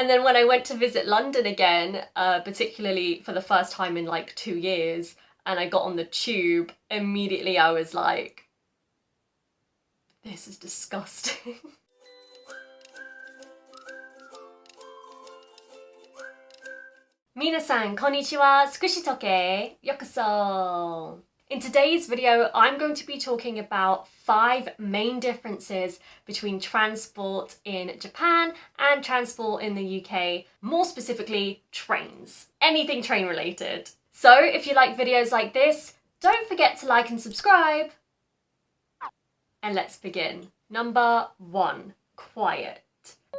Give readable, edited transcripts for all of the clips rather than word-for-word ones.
And then when I went to visit London again, particularly for the first time in like 2 years, and I got on the tube, immediately I was like, this is disgusting. Minasan, konnichiwa, sukushitoke, yokoso. In today's video, I'm going to be talking about 5 main differences between transport in Japan and transport in the UK, more specifically trains. Anything train related. So if you like videos like this, don't forget to like and subscribe. And let's begin. Number 1, quiet.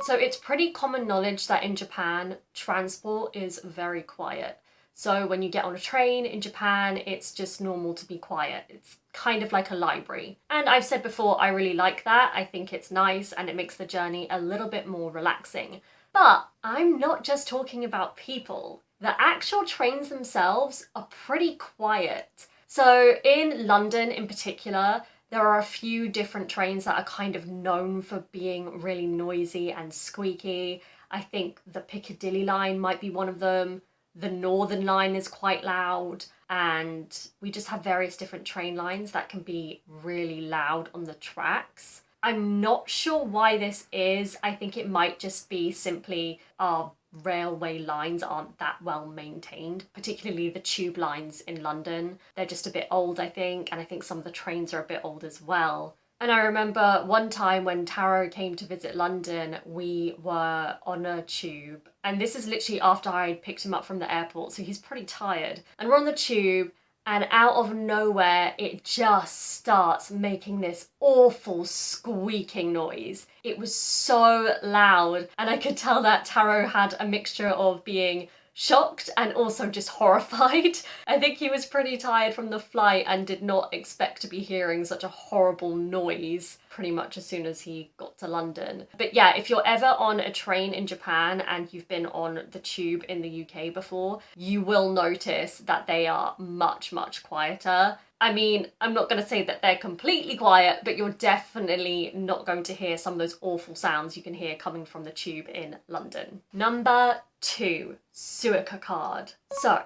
So it's pretty common knowledge that in Japan, transport is very quiet. So when you get on a train in Japan, it's just normal to be quiet. It's kind of like a library. And I've said before, I really like that. I think it's nice and it makes the journey a little bit more relaxing. But I'm not just talking about people. The actual trains themselves are pretty quiet. So in London in particular, there are a few different trains that are kind of known for being really noisy and squeaky. I think the Piccadilly line might be one of them. The Northern line is quite loud, and we just have various different train lines that can be really loud on the tracks. I'm not sure why this is. I think it might just be simply our railway lines aren't that well maintained, particularly the tube lines in London. They're just a bit old, I think, and I think some of the trains are a bit old as well. And I remember one time when Taro came to visit London, we were on a tube, and this is literally after I picked him up from the airport, so he's pretty tired. And we're on the tube, and out of nowhere, it just starts making this awful squeaking noise. It was so loud, and I could tell that Taro had a mixture of being shocked and also just horrified. I think he was pretty tired from the flight and did not expect to be hearing such a horrible noise pretty much as soon as he got to London. But yeah, if you're ever on a train in Japan and you've been on the tube in the UK before, you will notice that they are much, much quieter. I mean, I'm not going to say that they're completely quiet, but you're definitely not going to hear some of those awful sounds you can hear coming from the tube in London. Number 2, Suica card. So,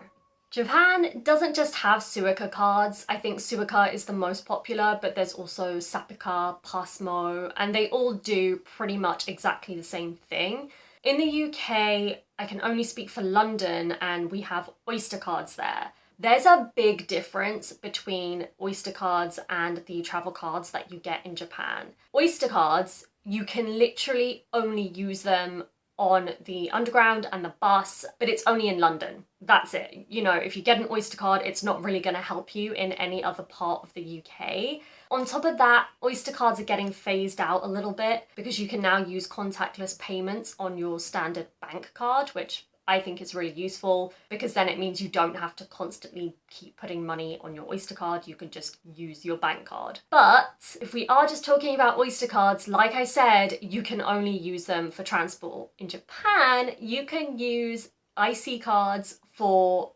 Japan doesn't just have Suica cards. I think Suica is the most popular, but there's also Sapica, Passmo, and they all do pretty much exactly the same thing. In the UK, I can only speak for London, and we have Oyster cards there. There's a big difference between Oyster cards and the travel cards that you get in Japan. Oyster cards, you can literally only use them on the underground and the bus, but it's only in London. That's it. You know, if you get an Oyster card, it's not really going to help you in any other part of the UK. On top of that, Oyster cards are getting phased out a little bit because you can now use contactless payments on your standard bank card, which I think is really useful because then it means you don't have to constantly keep putting money on your Oyster card. You can just use your bank card. But if we are just talking about Oyster cards, like I said, you can only use them for transport. In Japan, you can use IC cards for,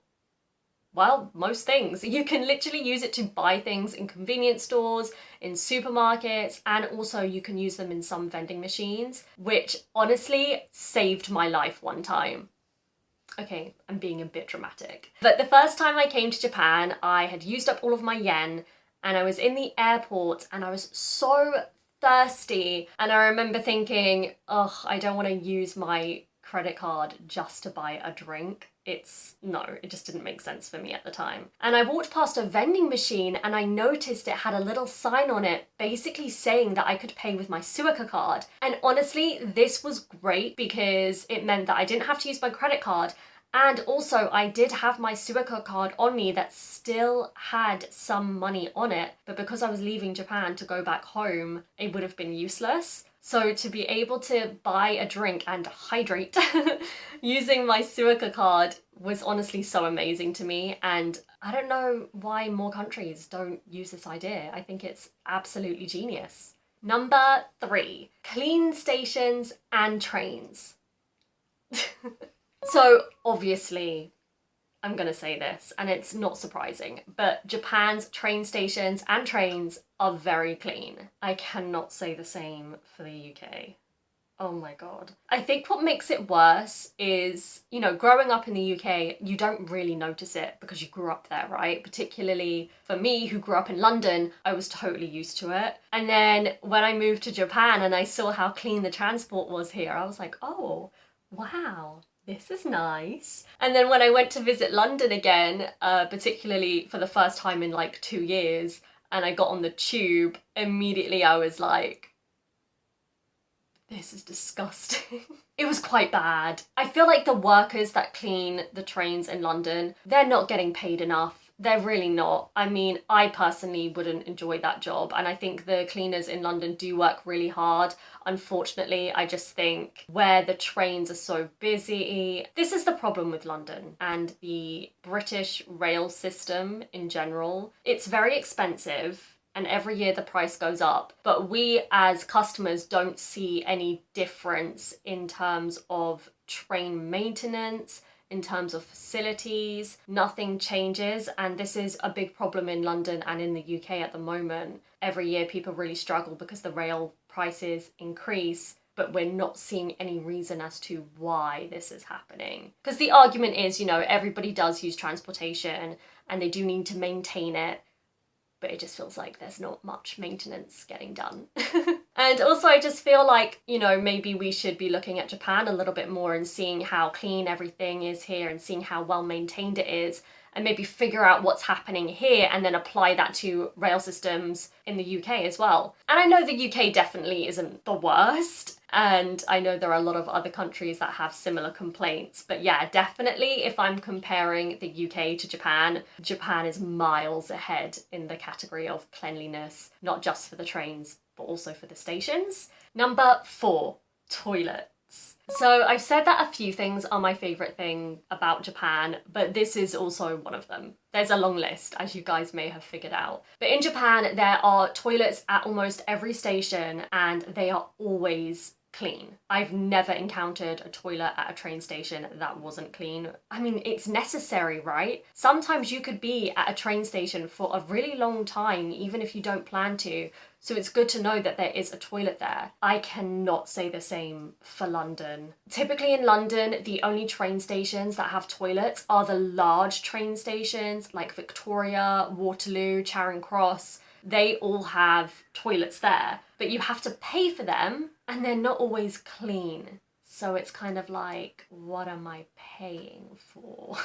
well, most things. You can literally use it to buy things in convenience stores, in supermarkets, and also you can use them in some vending machines, which honestly saved my life one time. Okay, I'm being a bit dramatic. But the first time I came to Japan, I had used up all of my yen and I was in the airport and I was so thirsty. And I remember thinking, oh, I don't want to use my credit card just to buy a drink. It just didn't make sense for me at the time. And I walked past a vending machine and I noticed it had a little sign on it basically saying that I could pay with my Suica card. And honestly, this was great because it meant that I didn't have to use my credit card. And also I did have my Suica card on me that still had some money on it, but because I was leaving Japan to go back home, it would have been useless. So to be able to buy a drink and hydrate using my Suica card was honestly so amazing to me, and I don't know why more countries don't use this idea. I think it's absolutely genius. Number 3, clean stations and trains. So obviously, I'm gonna say this, and it's not surprising, but Japan's train stations and trains are very clean. I cannot say the same for the UK. Oh my God. I think what makes it worse is, you know, growing up in the UK, you don't really notice it because you grew up there, right? Particularly for me, who grew up in London, I was totally used to it. And then when I moved to Japan and I saw how clean the transport was here, I was like, oh, wow. This is nice. And then when I went to visit London again, particularly for the first time in like 2 years, and I got on the tube, immediately I was like, this is disgusting. It was quite bad. I feel like the workers that clean the trains in London, they're not getting paid enough. They're really not. I mean, I personally wouldn't enjoy that job, and I think the cleaners in London do work really hard. Unfortunately, I just think where the trains are so busy, this is the problem with London and the British rail system in general. It's very expensive, and every year the price goes up. But we as customers don't see any difference in terms of train maintenance, in terms of facilities. Nothing changes, and this is a big problem in London and in the UK at the moment. Every year people really struggle because the rail prices increase, but we're not seeing any reason as to why this is happening. Because the argument is, you know, everybody does use transportation and they do need to maintain it, but it just feels like there's not much maintenance getting done. And also I just feel like, you know, maybe we should be looking at Japan a little bit more and seeing how clean everything is here and seeing how well maintained it is, and maybe figure out what's happening here and then apply that to rail systems in the UK as well. And I know the UK definitely isn't the worst, and I know there are a lot of other countries that have similar complaints. But yeah, definitely if I'm comparing the UK to Japan, Japan is miles ahead in the category of cleanliness, not just for the trains, but also for the stations. Number 4, toilets. So I've said that a few things are my favourite thing about Japan, but this is also one of them. There's a long list, as you guys may have figured out. But in Japan, there are toilets at almost every station, and they are always clean. I've never encountered a toilet at a train station that wasn't clean. I mean, it's necessary, right? Sometimes you could be at a train station for a really long time, even if you don't plan to. So it's good to know that there is a toilet there. I cannot say the same for London. Typically in London, the only train stations that have toilets are the large train stations like Victoria, Waterloo, Charing Cross. They all have toilets there, but you have to pay for them and they're not always clean. So it's kind of like, what am I paying for?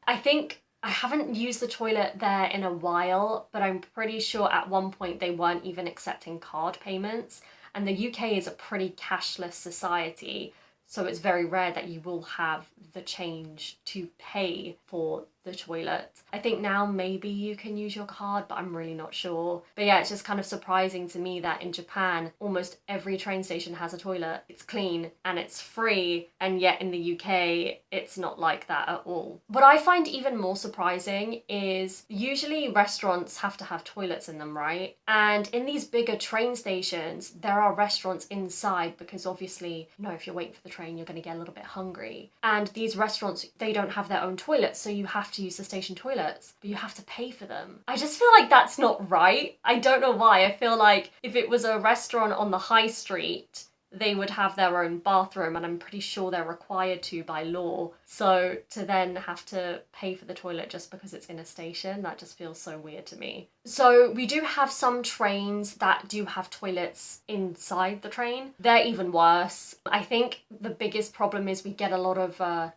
I think I haven't used the toilet there in a while, but I'm pretty sure at one point they weren't even accepting card payments. And the UK is a pretty cashless society, so it's very rare that you will have the change to pay for the toilet. I think now maybe you can use your card, but I'm really not sure. But yeah, it's just kind of surprising to me that in Japan, almost every train station has a toilet. It's clean and it's free, and yet in the UK, it's not like that at all. What I find even more surprising is usually restaurants have to have toilets in them, right? And in these bigger train stations, there are restaurants inside because obviously, you know, if you're waiting for the train, you're going to get a little bit hungry. And these restaurants, they don't have their own toilets, so you have to use the station toilets, but you have to pay for them. I just feel like that's not right. I don't know why. I feel like if it was a restaurant on the high street, they would have their own bathroom, and I'm pretty sure they're required to by law. So to then have to pay for the toilet just because it's in a station, that just feels so weird to me. So we do have some trains that do have toilets inside the train. They're even worse. I think the biggest problem is we get a lot of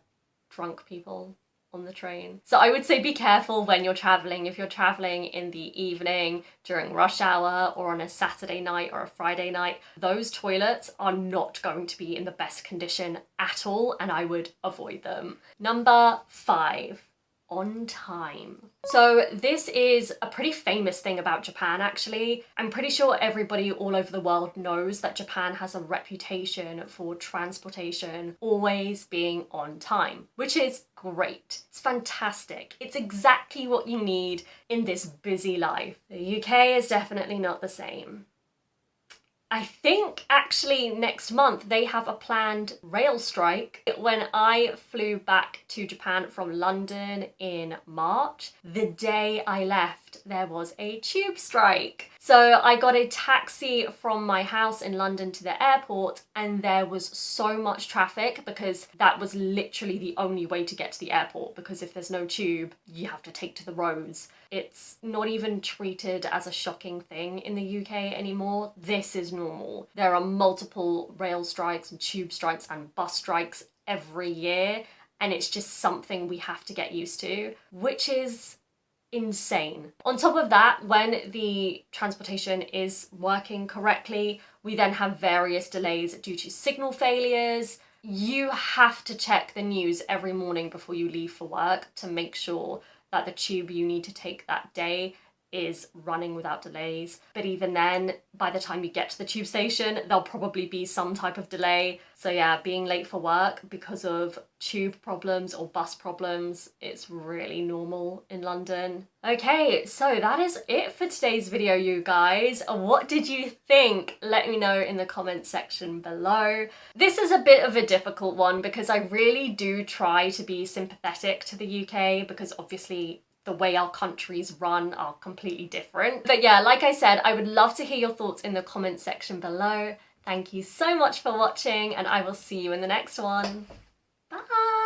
drunk people on the train. So I would say be careful when you're traveling. If you're traveling in the evening, during rush hour, or on a Saturday night or a Friday night, those toilets are not going to be in the best condition at all, and I would avoid them. Number 5. On time. So this is a pretty famous thing about Japan, actually. I'm pretty sure everybody all over the world knows that Japan has a reputation for transportation always being on time, which is great. It's fantastic. It's exactly what you need in this busy life. The UK is definitely not the same. I think actually next month they have a planned rail strike. When I flew back to Japan from London in March, the day I left, there was a tube strike. So I got a taxi from my house in London to the airport, and there was so much traffic because that was literally the only way to get to the airport, because if there's no tube, you have to take to the roads. It's not even treated as a shocking thing in the UK anymore. This is normal. There are multiple rail strikes and tube strikes and bus strikes every year, and it's just something we have to get used to, which is insane. On top of that, when the transportation is working correctly, we then have various delays due to signal failures. You have to check the news every morning before you leave for work to make sure that the tube you need to take that day is running without delays. But even then, by the time you get to the tube station, there'll probably be some type of delay. So yeah, being late for work because of tube problems or bus problems, it's really normal in London. Okay, so that is it for today's video, you guys. What did you think? Let me know in the comment section below. This is a bit of a difficult one because I really do try to be sympathetic to the UK, because obviously the way our countries run are completely different. But yeah, like I said, I would love to hear your thoughts in the comment section below. Thank you so much for watching, and I will see you in the next one. Bye!